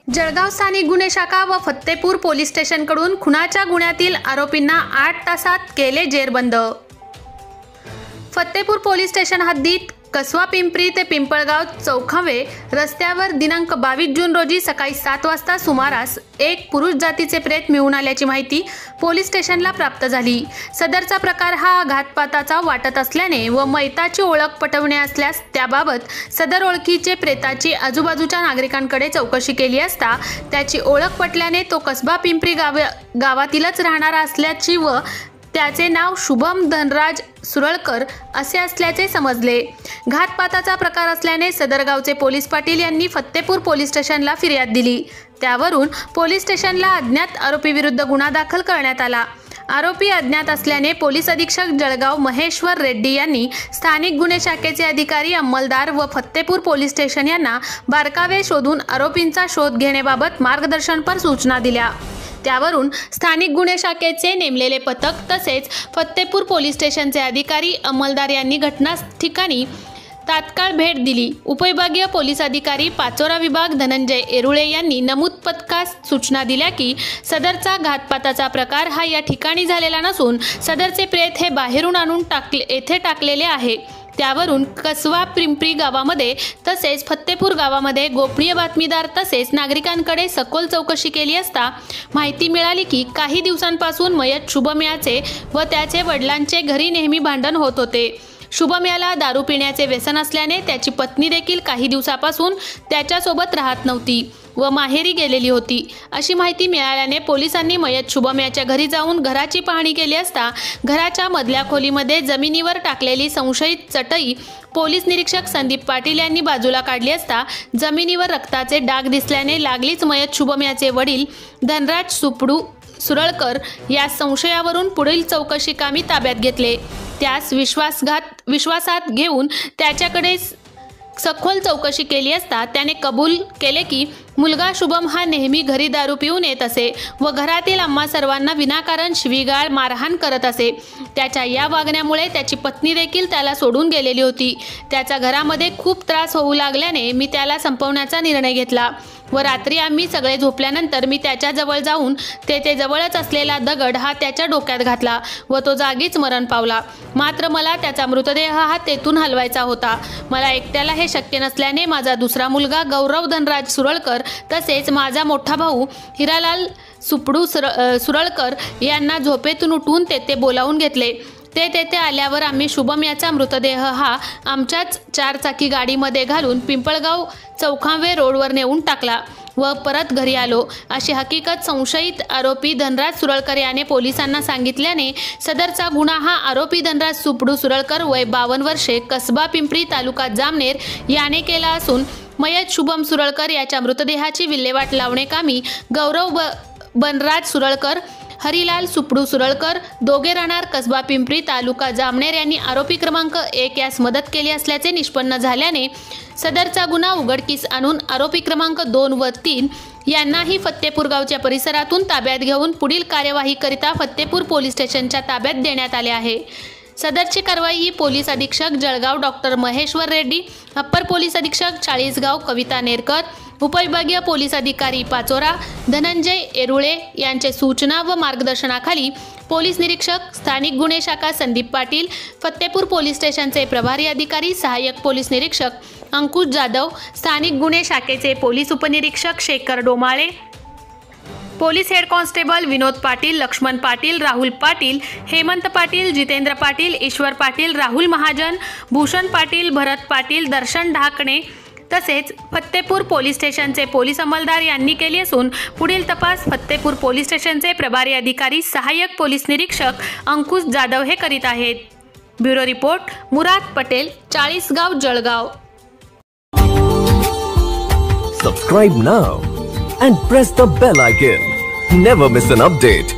जळगाव स्थानिक गुन्हे शाखा व फत्तेपूर पोलीस स्टेशनकडून खुनाच्या गुन्ह्यातील आरोपींना 8 तासात केले जेरबंद। फत्तेपूर पोलीस स्टेशन हद्दीत कसवा पिंपरी ते पिंपळगाव चौखावे रस्त्यावर दिनांक 22 जून रोजी सकाळी 7 वाजता सुमारास एक पुरुष जातीचे प्रेत मिळून आल्याची माहिती पोलीस स्टेशनला प्राप्त झाली। सदरचा प्रकार हा घातपाताचा वाटत असल्याने व मैताची ओळख पटवणे असल्यास त्याबाबत सदर ओळखीचे प्रेताची आजूबाजूच्या नागरिकांकडे चौकशी केली असता त्याची ओळख पटल्याने तो कसबा पिंपरी गावातीलच राहणारा असल्याची व त्याचे नाव शुभम धनराज सुरळकर असे असल्याचे समजले। घातपाताचा प्रकार असल्याने सदर गावचे पोलीस पाटील यांनी फत्तेपूर पोलीस स्टेशनला फिर्याद दिली। त्यावरून पोलीस स्टेशनला अज्ञात आरोपी विरुद्ध गुन्हा दाखल करण्यात आला। आरोपी अज्ञात असल्याने पोलीस अधीक्षक जळगाव महेश्वर रेड्डी यांनी स्थानिक गुन्हे शाखेचे अधिकारी अंमलदार व फत्तेपूर पोलीस स्टेशन यांना बारकावे शोधून आरोपींचा शोध घेण्याबाबत मार्गदर्शनपर सूचना दिल्या। त्यावरून स्थानिक गुन्हे शाखेचे नेमलेले पथक तसेच फत्तेपूर पोलीस स्टेशनचे अधिकारी अंमलदार यांनी घटनास्थळी तात्काळ भेट दिली। उपविभागीय पोलीस अधिकारी पाचोरा विभाग धनंजय येरुळे यांनी नमूद पथकास सूचना दिल्या की सदरचा घातपाताचा प्रकार हा या ठिकाणी झालेला नसून सदरचे प्रेत हे बाहेरून आणून येथे टाकलेले आहे। त्यावरून कसवा पिंपरी गावामध्ये तसेच फत्तेपूर गावामध्ये गोपनीय बातमीदार तसेच नागरिकांकडे सखोल चौकशी केली असता माहिती मिळाली की काही दिवसांपासून मयत शुभम याचे व त्याचे वडिलांचे घरी नेहमी भांडण होत होते। शुभम याला दारू पिण्याचे व्यसन असल्याने त्याची पत्नी देखील काही दिवसापासून त्याच्यासोबत राहत नव्हती व माहेरी गेलेली होती अशी माहिती मिळाल्याने पोलिसांनी मयत शुभम याच्या घरी जाऊन घराची पाहणी केली असता घराच्या मधल्या खोलीमध्ये जमिनीवर टाकलेली संशयित चटई पोलीस निरीक्षक संदीप पाटील यांनी बाजूला काढली असता जमिनीवर रक्ताचे डाग दिसल्याने लागलीच मयत शुभम याचे वडील धनराज सुरळकर या संशयावरून पुढील चौकशी कामी ताब्यात घेतले। त्यास विश्वासात घेऊन त्याच्याकडे सखोल चौकशी केली असता त्याने कबूल केले की मुलगा शुभम हा नेहमी घरी दारू पिऊन येत असे व घरातील आम्हा सर्वांना विनाकारण शिवीगाळ मारहाण करत असे। त्याच्या या वागण्यामुळे त्याची पत्नी देखील त्याला सोडून गेलेली होती। त्याचा घरामध्ये खूप त्रास होऊ लागल्याने मी त्याला संपवण्याचा निर्णय घेतला व रात्री आम्ही सगळे झोपल्यानंतर मी त्याच्या जवळ जाऊन तेथे जवळच असलेला दगड हा त्याच्या डोक्यात घातला व तो जागीच मरण पावला। मात्र मला त्याचा मृतदेह हा तेथून हलवायचा होता। मला एकट्याला हे शक्य नसल्याने माझा दुसरा मुलगा गौरव धनराज सुरळकर तसेच माझा मोठा भाऊ हिरालाल सुरळकर यांना झोपेतून उठवून तेथे बोलावून घेतले। ते तेथे आल्यावर आम्ही शुभम याचा मृतदेह हा आमच्याच 4 चाकी गाडीमध्ये घालून पिंपळगाव चौखावे रोडवर नेऊन टाकला व परत घरी आलो अशी हकीकत संशयित आरोपी धनराज सुरळकर याने पोलिसांना सांगितल्याने सदरचा गुन्हा हा आरोपी धनराज सुरळकर वय 52 वर्षे कसबा पिंपरी तालुका जामनेर याने केला असून मयत शुभम सुरळकर याच्या मृतदेहाची विल्हेवाट लावणे कामी गौरव बनराज सुरळकर हरिलाल सुरळकर दोघे राहणार कसबा पिंपरी तालुका जामनेर यांनी आरोपी क्रमांक 1 यास मदत केली असल्याचे निष्पन्न झाल्याने सदरचा गुन्हा उघडकीस आणून आरोपी क्रमांक 2 व 3 यांनाही फत्तेपूर गावच्या परिसरातून ताब्यात घेऊन पुढील कार्यवाहीकरिता फत्तेपूर पोलीस स्टेशनच्या ताब्यात देण्यात आले आहे। सदरची कारवाई ही पोलीस अधीक्षक Jalgaon doctor Maheshwar Reddy, upper police अधीक्षक चाळीसगाव कविता नेरकर, उपविभागीय पोलीस अधिकारी पाचोरा धनंजय येरुळे यांचे सूचना व मार्गदर्शनाखाली पोलीस निरीक्षक स्थानिक गुन्हे शाखा संदीप पाटील, फत्तेपूर पोलीस स्टेशनचे प्रभारी अधिकारी सहाय्यक पोलीस निरीक्षक अंकुश जाधव, स्थानिक गुन्हे शाखेचे पोलीस उपनिरीक्षक Shekhar Domale, police head constable Vinod Patil, Laxman Patil, Rahul Patil, Hemant Patil, Jitendra Patil, Ishwar Patil, Rahul Mahajan, Bhushan Patil, Bharat Patil, Darshan Dhakne तसेच फत्तेपूर पोलीस स्टेशनचे पोलीस अंमलदार यांनी केली असून पुढील तपास फत्तेपूर पोलीस स्टेशनचे प्रभारी अधिकारी सहाय्यक पोलीस निरीक्षक अंकुश जाधव हे करीत आहेत। Bureau report Murad Patel, Chalisgaon, Jalgaon. Subscribe now and press the bell icon. Never miss an update.